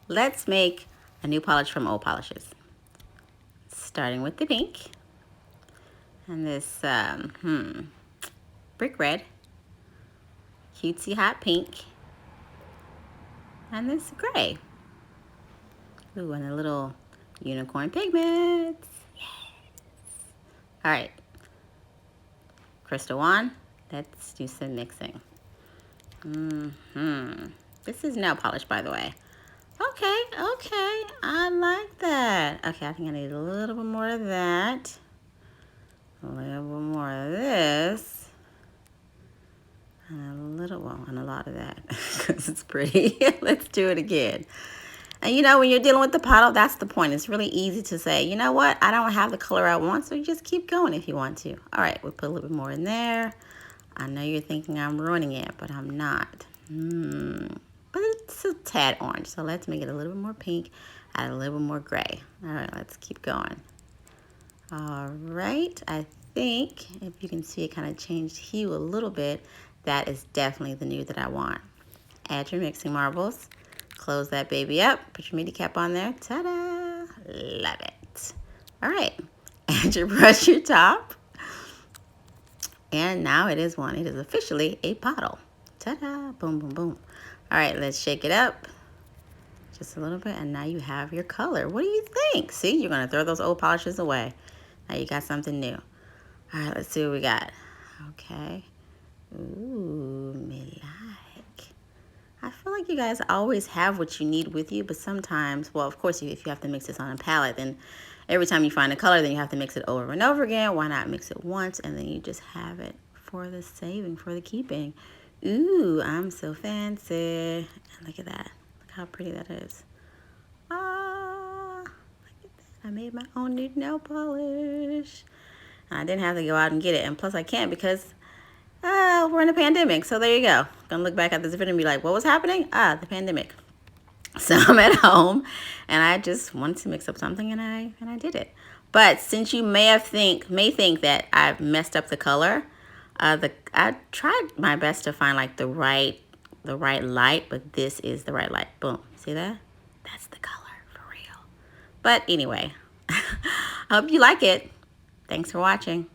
let's make a new polish from old polishes. Starting with the pink. And this brick red. Cutesy hot pink. And this gray. Ooh, and a little unicorn pigments. Yes. All right. Crystal wand. Let's do some mixing. This is nail polish, by the way. Okay, okay. I like that. Okay, I think I need a little bit more of that. A little bit more of this. And a little, well, and a lot of that because it's pretty. Let's do it again. And you know, when you're dealing with the Pottle, that's the point. It's really easy to say, you know what, I don't have the color I want, so you just keep going if you want to. All right, we'll put a little bit more in there. I know you're thinking I'm ruining it, but I'm not. But it's a tad orange, so let's make it a little bit more pink, add a little bit more gray. All right, let's keep going. All right, I think if you can see it kind of changed hue a little bit, that is definitely the nude that I want. Add your mixing marbles. Close that baby up. Put your media cap on there. Ta-da! Love it. All right. Add your brush, your top. And now it is one. It is officially a Pottle. Ta-da! Boom, boom, boom. All right, let's shake it up. Just a little bit. And now you have your color. What do you think? See, you're going to throw those old polishes away. Now you got something new. All right, let's see what we got. Okay. Ooh, me like. I feel like you guys always have what you need with you, but sometimes, well, of course, if you have to mix this on a palette, then every time you find a color, then you have to mix it over and over again. Why not mix it once, and then you just have it for the saving, for the keeping. Ooh, I'm so fancy. And look at that. Look how pretty that is. Ah, look at that. I made my own nude nail polish. I didn't have to go out and get it, and plus I can't because we're in a pandemic, so there you go. Gonna look back at this video and be like, what was happening? The pandemic. So I'm at home, and I just wanted to mix up something, and I did it. But since you may think that I've messed up the color, I tried my best to find like the right light, but this is the right light. Boom. See that? That's the color for real. But anyway, I hope you like it. Thanks for watching.